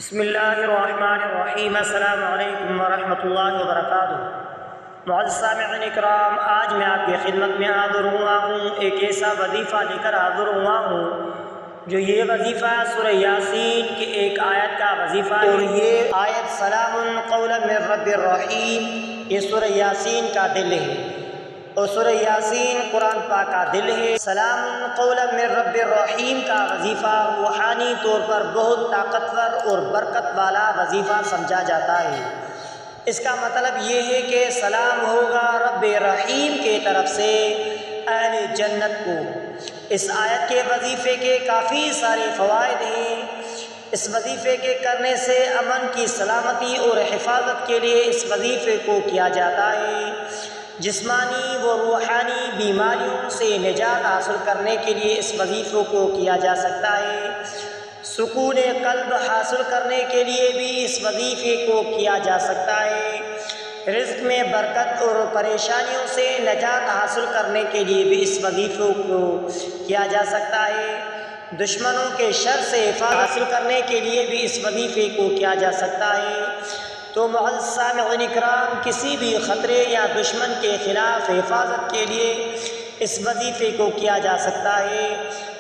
بسم اللہ الرحمن الرحیم۔ السلام علیکم ورحمۃ اللہ وبرکاتہ۔ معزز سامعین اکرام، آج میں آپ کی خدمت میں حاضر ہوا ہوں، ایک ایسا وظیفہ لے کر حاضر ہوا ہوں جو یہ وظیفہ سورہ یاسین کی ایک آیت کا وظیفہ ہے، اور یہ آیت سلام قولا من رب الرحیم، یہ سورہ یاسین کا دل ہے، اور سورہ یاسین قرآن پاک کا دل ہے۔ سلام قولا من رب الرحیم کا وظیفہ روحانی طور پر بہت طاقتور اور برکت والا وظیفہ سمجھا جاتا ہے۔ اس کا مطلب یہ ہے کہ سلام ہوگا رب رحیم کے طرف سے اہل جنت کو۔ اس آیت کے وظیفے کے کافی سارے فوائد ہیں۔ اس وظیفے کے کرنے سے امن کی سلامتی اور حفاظت کے لیے اس وظیفے کو کیا جاتا ہے۔ جسمانی و روحانی بیماریوں سے نجات حاصل کرنے کے لیے اس وظیفے کو کیا جا سکتا ہے۔ سکون قلب حاصل کرنے کے لیے بھی اس وظیفے کو کیا جا سکتا ہے۔ رزق میں برکت اور پریشانیوں سے نجات حاصل کرنے کے لیے بھی اس وظیفے کو کیا جا سکتا ہے۔ دشمنوں کے شر سے حفاظت حاصل کرنے کے لیے بھی اس وظیفے کو کیا جا سکتا ہے۔ تو معزز سامعین اکرام، کسی بھی خطرے یا دشمن کے خلاف حفاظت کے لیے اس وظیفے کو کیا جا سکتا ہے۔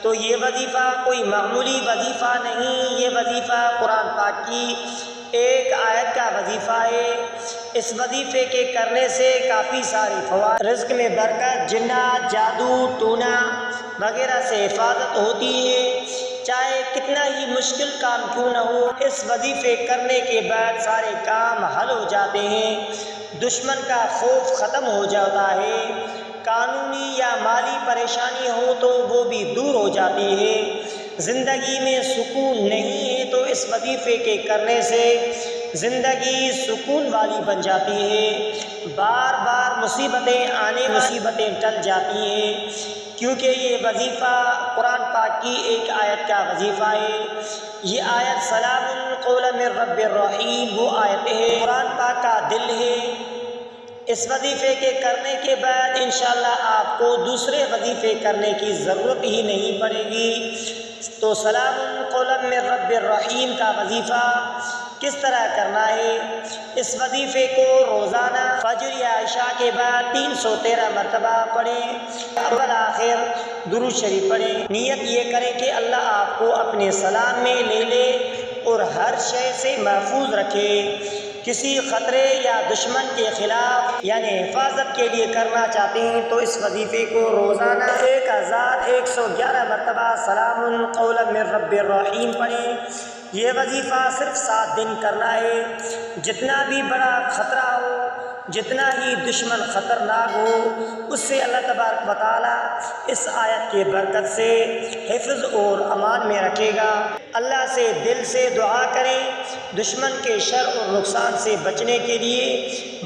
تو یہ وظیفہ کوئی معمولی وظیفہ نہیں، یہ وظیفہ قرآن پاک کی ایک آیت کا وظیفہ ہے۔ اس وظیفے کے کرنے سے کافی سارے فوائد، رزق میں برکت، جنات، جادو ٹونا وغیرہ سے حفاظت ہوتی ہے۔ چاہے کتنا ہی مشکل کام کیوں نہ ہو، اس وظیفے کرنے کے بعد سارے کام حل ہو جاتے ہیں، دشمن کا خوف ختم ہو جاتا ہے، قانونی یا مالی پریشانی ہو تو وہ بھی دور ہو جاتی ہے، زندگی میں سکون نہیں ہے تو اس وظیفے کے کرنے سے زندگی سکون والی بن جاتی ہے، بار بار مصیبتیں آنے مصیبتیں ٹل جاتی ہیں، کیونکہ یہ وظیفہ قرآن پاک کی ایک آیت کا وظیفہ ہے۔ یہ آیت سلام قولا من رب الرحیم وہ آیت ہے، قرآن پاک کا دل ہے۔ اس وظیفے کے کرنے کے بعد انشاءاللہ آپ کو دوسرے وظیفے کرنے کی ضرورت ہی نہیں پڑے گی۔ تو سلام قولا من رب الرحیم کا وظیفہ کس طرح کرنا ہے؟ اس وظیفے کو روزانہ فجر یا عشاء کے بعد 313 مرتبہ پڑھیں، اول آخر درود شریف پڑھیں۔ نیت یہ کریں کہ اللہ آپ کو اپنے سلام میں لے لے اور ہر شے سے محفوظ رکھے۔ کسی خطرے یا دشمن کے خلاف یعنی حفاظت کے لیے کرنا چاہتے ہیں تو اس وظیفے کو روزانہ 1111 مرتبہ سلام قولا من رب الرحیم پڑھیں۔ یہ وظیفہ صرف 7 دن کرنا ہے۔ جتنا بھی بڑا خطرہ ہو، جتنا ہی دشمن خطرناک ہو، اس سے اللہ تبارک و تعالیٰ اس آیت کے برکت سے حفظ اور امان میں رکھے گا۔ اللہ سے دل سے دعا کریں، دشمن کے شر اور نقصان سے بچنے کے لیے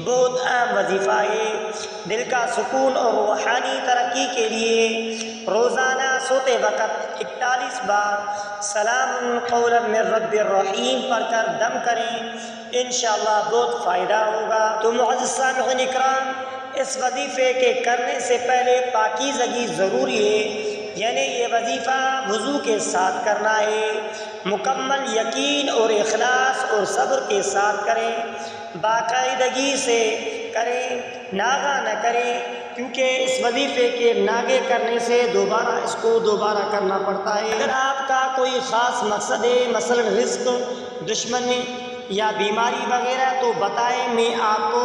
بہت اہم وظیفہ ہے۔ دل کا سکون اور روحانی ترقی کے لیے روزانہ سوتے وقت 41 بار سلام قولا من رب الرحیم پڑھ کر دم کریں، انشاءاللہ بہت فائدہ ہوگا۔ تو معزز سامعین اکرام، اس وظیفے کے کرنے سے پہلے پاکیزگی ضروری ہے، یعنی یہ وظیفہ وضو کے ساتھ کرنا ہے، مکمل یقین اور اخلاص اور صبر کے ساتھ کریں، باقاعدگی سے کریں، ناغہ نہ کریں، کیونکہ اس وظیفے کے ناغے کرنے سے اس کو دوبارہ کرنا پڑتا ہے۔ اگر آپ کا کوئی خاص مقصد ہے، مثلا رزق، دشمنی یا بیماری وغیرہ، تو بتائیں، میں آپ کو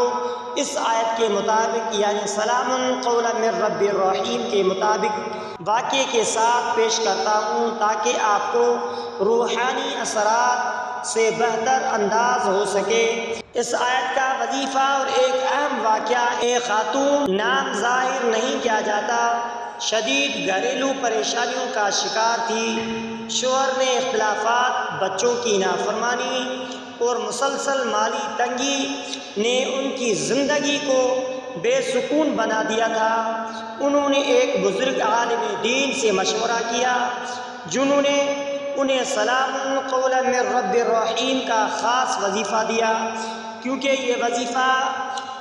اس آیت کے مطابق یعنی سلام قولا من رب الرحیم کے مطابق واقعے کے ساتھ پیش کرتا ہوں تاکہ آپ کو روحانی اثرات سے بہتر انداز ہو سکے۔ اس آیت کا وظیفہ اور ایک اہم واقعہ، ایک خاتون، نام ظاہر نہیں کیا جاتا، شدید گھریلو پریشانیوں کا شکار تھی۔ شوہر نے اختلافات، بچوں کی نافرمانی اور مسلسل مالی تنگی نے ان کی زندگی کو بے سکون بنا دیا تھا۔ انہوں نے ایک بزرگ عالم دین سے مشورہ کیا، جنہوں نے انہیں سلام قولا من رب الرحیم کا خاص وظیفہ دیا، کیونکہ یہ وظیفہ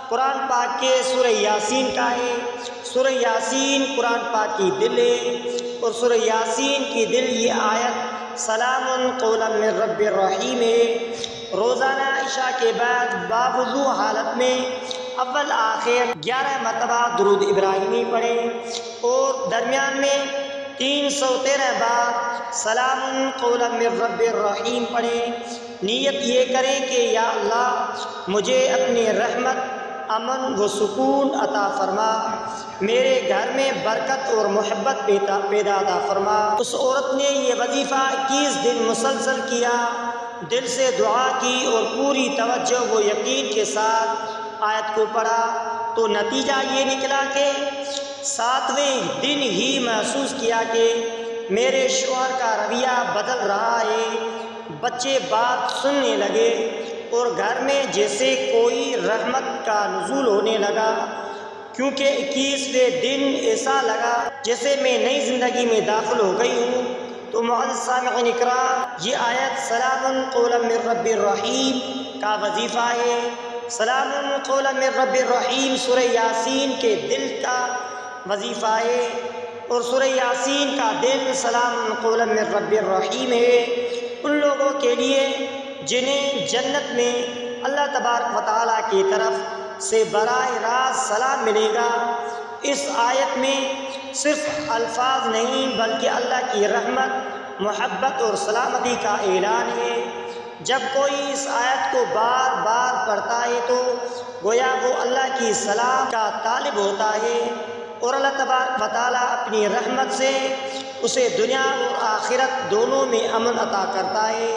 قرآن پاک کے سورہ یاسین کا ہے۔ سورہ یاسین قرآن پاک کی دل ہے، اور سورہ یاسین کی دل یہ آیت سلام قولا من رب الرحیم ہے۔ روزانہ عشاء کے بعد باوضو حالت میں اول آخر 11 مرتبہ درود ابراہیمی پڑھیں اور درمیان میں 313 بار سلام قولا من رب الرحیم پڑھیں۔ نیت یہ کریں کہ یا اللہ مجھے اپنی رحمت، امن و سکون عطا فرما، میرے گھر میں برکت اور محبت پیدا عطا فرما۔ اس عورت نے یہ وظیفہ 21 دن مسلسل کیا، دل سے دعا کی اور پوری توجہ و یقین کے ساتھ آیت کو پڑھا تو نتیجہ یہ نکلا کہ 7ویں دن ہی محسوس کیا کہ میرے شوہر کا رویہ بدل رہا ہے، بچے بات سننے لگے اور گھر میں جیسے کوئی رحمت کا نزول ہونے لگا، کیونکہ 21ویں دن ایسا لگا جیسے میں نئی زندگی میں داخل ہو گئی ہوں۔ تو معزز سامعین اکرام، یہ آیت سلام قولا من رب الرحیم کا وظیفہ ہے۔ سلام قولا من رب الرحیم سورہ یاسین کے دل کا وظیفہ ہے، اور سورہ یاسین کا دل سلام قولا من رب الرحیم ہے ان لوگوں کے لیے جنہیں جنت میں اللہ تبارک و تعالیٰ کی طرف سے براہ راست سلام ملے گا۔ اس آیت میں صرف الفاظ نہیں بلکہ اللہ کی رحمت، محبت اور سلامتی کا اعلان ہے۔ جب کوئی اس آیت کو بار بار پڑھتا ہے تو گویا وہ اللہ کی سلام کا طالب ہوتا ہے، اور اللہ تبارک و تعالیٰ اپنی رحمت سے اسے دنیا اور آخرت دونوں میں امن عطا کرتا ہے۔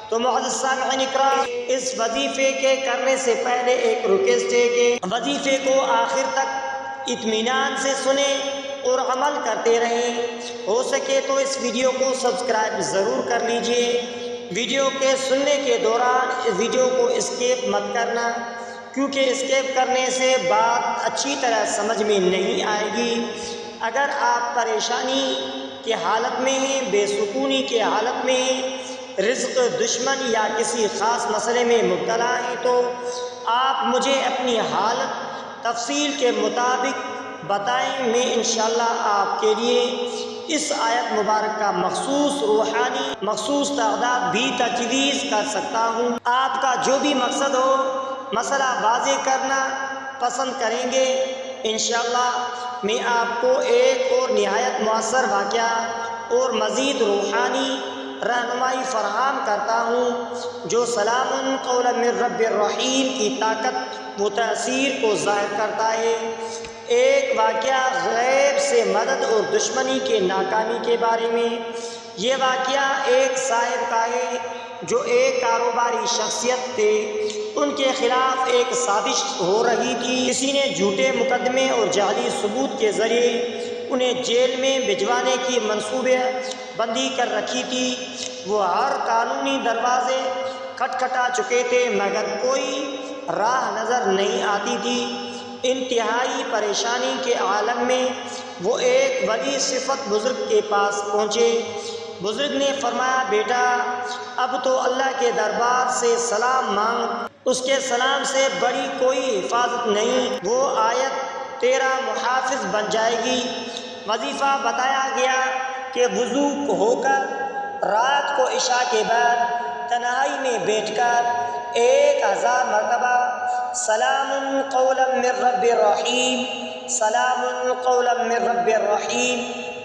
تو معزز سامعین اکرام، اس وظیفے کے کرنے سے پہلے ایک ریکویسٹ ہے کہ وظیفے کو آخر تک اطمینان سے سنیں اور عمل کرتے رہیں۔ ہو سکے تو اس ویڈیو کو سبسکرائب ضرور کر لیجئے۔ ویڈیو کے سننے کے دوران اس ویڈیو کو اسکیپ مت کرنا، کیونکہ اسکیپ کرنے سے بات اچھی طرح سمجھ میں نہیں آئے گی۔ اگر آپ پریشانی کی حالت میں ہیں، بے سکونی کی حالت میں ہیں، رزق دشمن یا کسی خاص مسئلے میں مبتلا ہیں، تو آپ مجھے اپنی حالت تفصیل کے مطابق بتائیں۔ میں انشاءاللہ آپ کے لیے اس آیت مبارک کا مخصوص تعداد بھی تجویز کر سکتا ہوں۔ آپ کا جو بھی مقصد ہو، مسئلہ واضح کرنا پسند کریں گے، انشاءاللہ میں آپ کو ایک اور نہایت مؤثر واقعہ اور مزید روحانی رہنمائی فراہم کرتا ہوں جو سلام قولا من رب الرحیم کی طاقت و تاثیر کو ظاہر کرتا ہے۔ ایک واقعہ غیب سے مدد اور دشمنی کے ناکامی کے بارے میں۔ یہ واقعہ ایک صاحب کا ہے جو ایک کاروباری شخصیت تھے، ان کے خلاف ایک سازش ہو رہی تھی۔ کسی نے جھوٹے مقدمے اور جعلی ثبوت کے ذریعے انہیں جیل میں بھجوانے کی منصوبہ بندی کر رکھی تھی۔ وہ ہر قانونی دروازے کھٹکھٹا چکے تھے مگر کوئی راہ نظر نہیں آتی تھی۔ انتہائی پریشانی کے عالم میں وہ ایک ولی صفت بزرگ کے پاس پہنچے۔ بزرگ نے فرمایا، بیٹا اب تو اللہ کے دربار سے سلام مانگ، اس کے سلام سے بڑی کوئی حفاظت نہیں، وہ آیت تیرا محافظ بن جائے گی۔ وظیفہ بتایا گیا کہ وضو ہو کر رات کو عشاء کے بعد تنہائی میں بیٹھ کر 1000 مرتبہ سلام قولا من رب الرحیم، سلام قولا من رب الرحیم،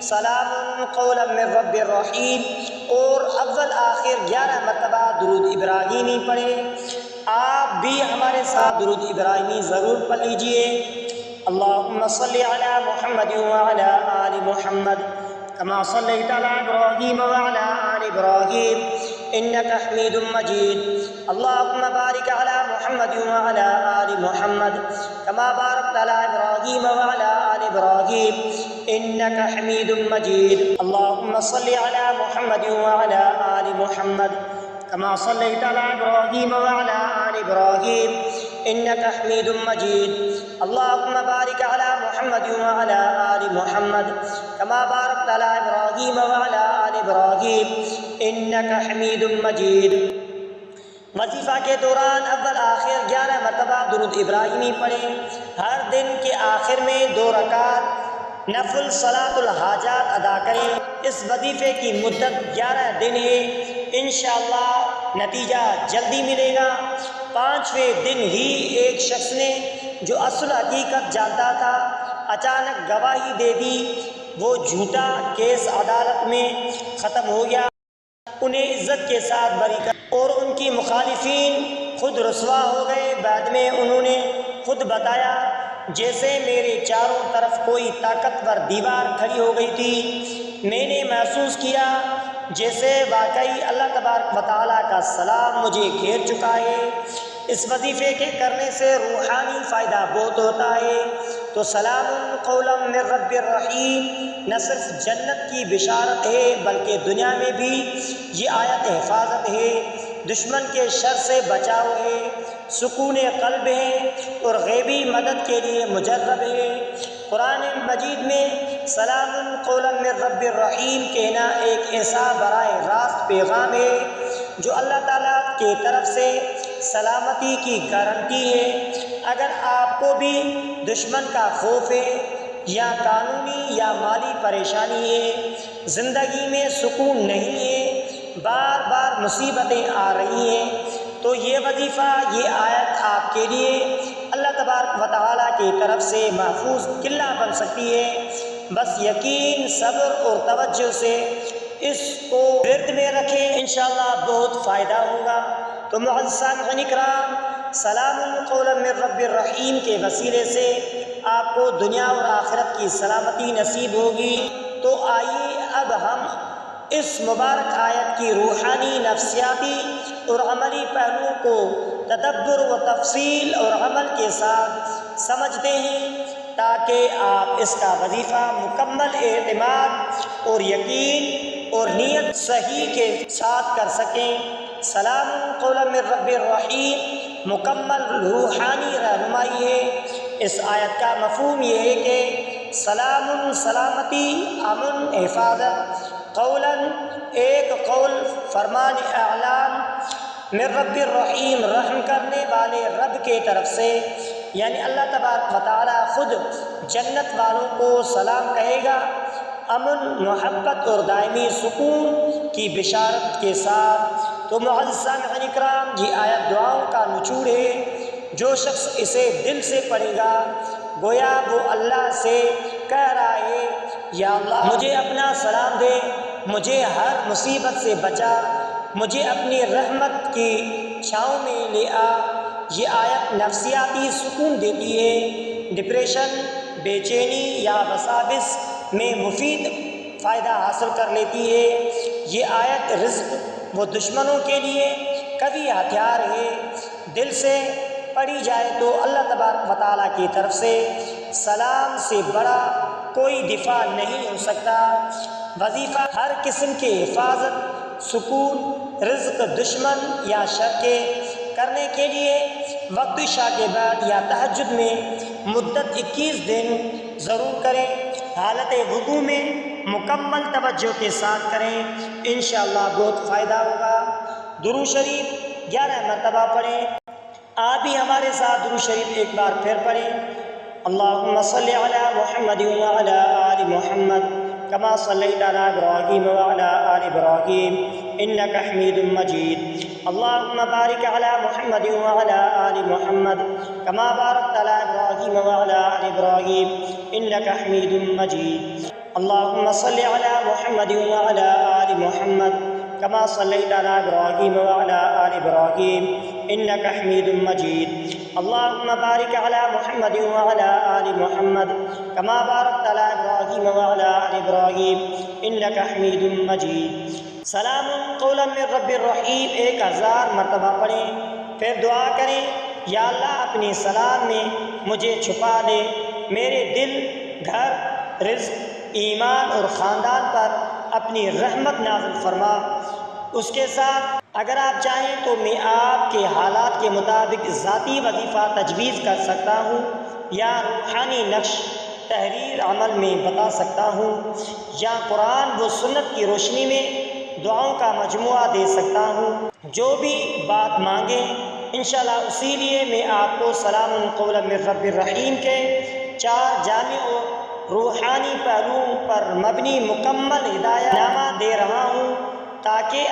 سلام قولا من رب الرحیم اور اول آخر 11 مرتبہ درود ابراہیمی پڑھیں۔ آپ بھی ہمارے ساتھ درود ابراہیمی ضرور پڑھ لیجئے۔ اللہم صلی علی محمد وعلی آل محمد کما صلیت علی ابراہیم وعلی آل ابراہیم انک حمید مجید۔ اللہم بارک علی محمد وعلی آل محمد کما بارکت علی ابراہیم وعلی آل ابراہیم انک حمید مجید۔ اللہم صلی علی محمد وعلی آل محمد کما صلیت علی ابراہیم وعلی آل ابراہیم انک حمید مجید۔ اللہم بارک علی محمد وعلی آل محمد کما بارکت علی ابراہیم وعلی آل ابراہیم انک حمید مجید۔ وظیفہ کے دوران اول آخر 11 مرتبہ درود ابراہیمی پڑھیں۔ ہر دن کے آخر میں 2 رکعت نفل صلاۃ الحاجات ادا کریں۔ اس وظیفے کی مدت 11 دن ہے، انشاءاللہ نتیجہ جلدی ملے گا۔ 5ویں دن ہی ایک شخص نے جو اصل حقیقت جانتا تھا اچانک گواہی دے دی، وہ جھوٹا کیس عدالت میں ختم ہو گیا، انہیں عزت کے ساتھ بری کر اور ان کی مخالفین خود رسوا ہو گئے۔ بعد میں انہوں نے خود بتایا جیسے میرے چاروں طرف کوئی طاقتور دیوار کھڑی ہو گئی تھی، میں نے محسوس کیا جیسے واقعی اللہ تبارک و تعالیٰ کا سلام مجھے گھیر چکا ہے۔ اس وظیفے کے کرنے سے روحانی فائدہ بہت ہوتا ہے۔ تو سلام قولا من رب الرحیم نہ صرف جنت کی بشارت ہے بلکہ دنیا میں بھی یہ آیت حفاظت ہے، دشمن کے شر سے بچاؤ ہے، سکون قلب ہے اور غیبی مدد کے لیے مجرب ہے۔ قرآن مجید میں سلام قولا من رب الرحیم کہنا ایک ایسا براہ راست پیغام ہے جو اللہ تعالیٰ کی طرف سے سلامتی کی گارنٹی ہے۔ اگر آپ کو بھی دشمن کا خوف ہے یا قانونی یا مالی پریشانی ہے، زندگی میں سکون نہیں ہے، بار بار مصیبتیں آ رہی ہیں، تو یہ وظیفہ، یہ آیت آپ کے لیے اللہ تبارک و تعالیٰ کی طرف سے محفوظ قلعہ بن سکتی ہے۔ بس یقین، صبر اور توجہ سے اس کو ورد میں رکھیں، انشاءاللہ بہت فائدہ ہوگا۔ تو معزز سامعین کرام، سلام قولا من رب الرحیم کے وسیلے سے آپ کو دنیا اور آخرت کی سلامتی نصیب ہوگی۔ تو آئیے اب ہم اس مبارک آیت کی روحانی، نفسیاتی اور عملی پہلوؤں کو تدبر و تفصیل اور عمل کے ساتھ سمجھتے ہیں تاکہ آپ اس کا وظیفہ مکمل اعتماد اور یقین اور نیت صحیح کے ساتھ کر سکیں۔ سلام قولا من رب الرحیم مکمل روحانی رہنمائی ہے۔ اس آیت کا مفہوم یہ ہے کہ سلام سلامتی، امن، حفاظت، قولا ایک قول، فرمان اعلان، من رب الرحیم رحم کرنے والے رب کے طرف سے، یعنی اللہ تبارک و تعالیٰ خود جنت والوں کو سلام کہے گا، امن، محبت اور دائمی سکون کی بشارت کے ساتھ۔ تو معزز سامعین کرام، یہ آیت دعاؤں کا نچوڑ ہے۔ جو شخص اسے دل سے پڑھے گا گویا وہ اللہ سے کہہ رہا ہے یا اللہ مجھے اپنا سلام دے، مجھے ہر مصیبت سے بچا، مجھے اپنی رحمت کی چھاؤں میں لے آ۔ یہ آیت نفسیاتی سکون دیتی ہے، ڈپریشن، بے چینی یا وساوس میں مفید فائدہ حاصل کر لیتی ہے۔ یہ آیت رزق و دشمنوں کے لیے قوی ہتھیار ہے۔ دل سے پڑھی جائے تو اللہ تبارک و تعالیٰ کی طرف سے سلام سے بڑا کوئی دفاع نہیں ہو سکتا۔ وظیفہ ہر قسم کے حفاظت، سکون، رزق، دشمن یا شر کے کرنے کے لیے وقت عشاء کے بعد یا تہجد میں مدت 21 دن ضرور کریں۔ حالت وضو میں مکمل توجہ کے ساتھ کریں، انشاءاللہ بہت فائدہ ہوگا۔ درود شریف 11 مرتبہ پڑھیں۔ آپ بھی ہمارے ساتھ درود شریف ایک بار پھر پڑھیں۔ اللہم صلی علی محمد وعلی آل محمد کما صلیت علی ابراہیم وعلی آل ابراہیم انک حمید مجید۔ اللہم بارک علی محمد وعلی آل محمد کما بارکت علی ابراہیم وعلی آل ابراہیم انک حمید مجید۔ اللہم صلی علی محمد وعلی آل محمد کما صلیت علی ابراہیم وعلی آل ابراہیم انک حمید مجید۔ اللہم بارک علی محمد وعلی آل محمد کما بارکت علی ابراہیم وعلی آل ابراہیم انک حمید مجید۔ سلام قولا من رب الرحیم 1000 مرتبہ پڑھیں، پھر دعا کریں یا اللہ اپنے سلام میں مجھے چھپا دے، میرے دل، گھر، رزق، ایمان اور خاندان پر اپنی رحمت نازل فرما۔ اس کے ساتھ اگر آپ چاہیں تو میں آپ کے حالات کے مطابق ذاتی وظیفہ تجویز کر سکتا ہوں یا روحانی نقش تحریر عمل میں بتا سکتا ہوں یا قرآن و سنت کی روشنی میں دعاؤں کا مجموعہ دے سکتا ہوں۔ جو بھی بات مانگیں انشاءاللہ اسی لیے میں آپ کو سلام قولا من رب الرحیم کے 4 جامع روحانی پہلوؤں پر مبنی مکمل ہدایت نامہ دے رہا ہوں تاکہ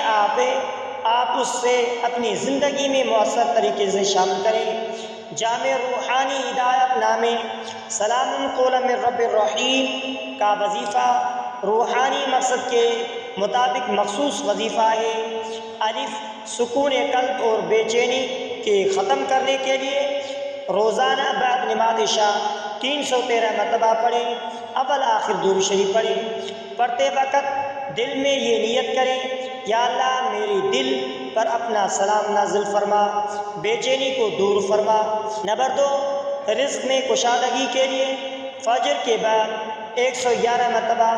آپ اس سے اپنی زندگی میں مؤثر طریقے سے شامل کریں۔ جامع روحانی ہدایت نامے سلام قولا من رب الرحیم کا وظیفہ روحانی مقصد کے مطابق مخصوص وظیفہ ہے۔ الف سکون قلب اور بے چینی کے ختم کرنے کے لیے روزانہ بعد نماز عشاء 313 مرتبہ پڑھیں، اول آخر درود شریف پڑھیں۔ پڑھتے وقت دل میں یہ نیت کریں، یا اللہ میری دل پر اپنا سلام نازل فرما، بے چینی کو دور فرما۔ نمبر 2 رزق میں کشادگی کے لیے فجر کے بعد 111 مرتبہ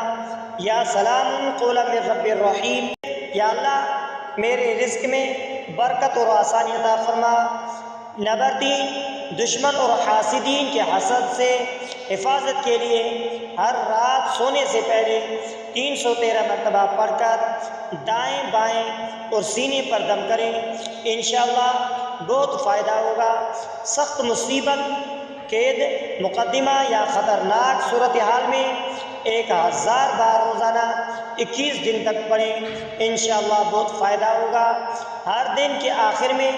یا سلام قولا من رب الرحیم، یا اللہ میرے رزق میں برکت اور آسانی عطا فرما۔ نمبر 3 دشمن اور حاسدین کے حسد سے حفاظت کے لیے ہر رات سونے سے پہلے 313 مرتبہ پڑھ کر دائیں بائیں اور سینے پر دم کریں، انشاءاللہ بہت فائدہ ہوگا۔ سخت مصیبت، قید، مقدمہ یا خطرناک صورتحال میں 1000 بار روزانہ 21 دن تک پڑھیں، انشاءاللہ بہت فائدہ ہوگا۔ ہر دن کے آخر میں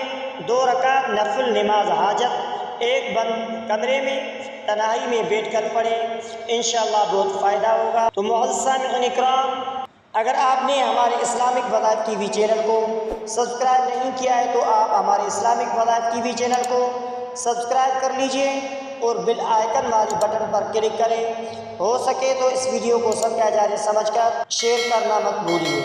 2 رکعت نفل نماز حاجت ایک بند کمرے میں تنہائی میں بیٹھ کر پڑھیں، انشاءاللہ بہت فائدہ ہوگا۔ تو معزز سامعین اکرام، اگر آپ نے ہمارے اسلامک وظائف ٹی وی چینل کو سبسکرائب نہیں کیا ہے تو آپ ہمارے اسلامک وظائف ٹی وی چینل کو سبسکرائب کر لیجئے اور بیل آئیکن والی بٹن پر کلک کریں۔ ہو سکے تو اس ویڈیو کو سب کا جاری سمجھ کر شیئر کرنا مت بھولیے۔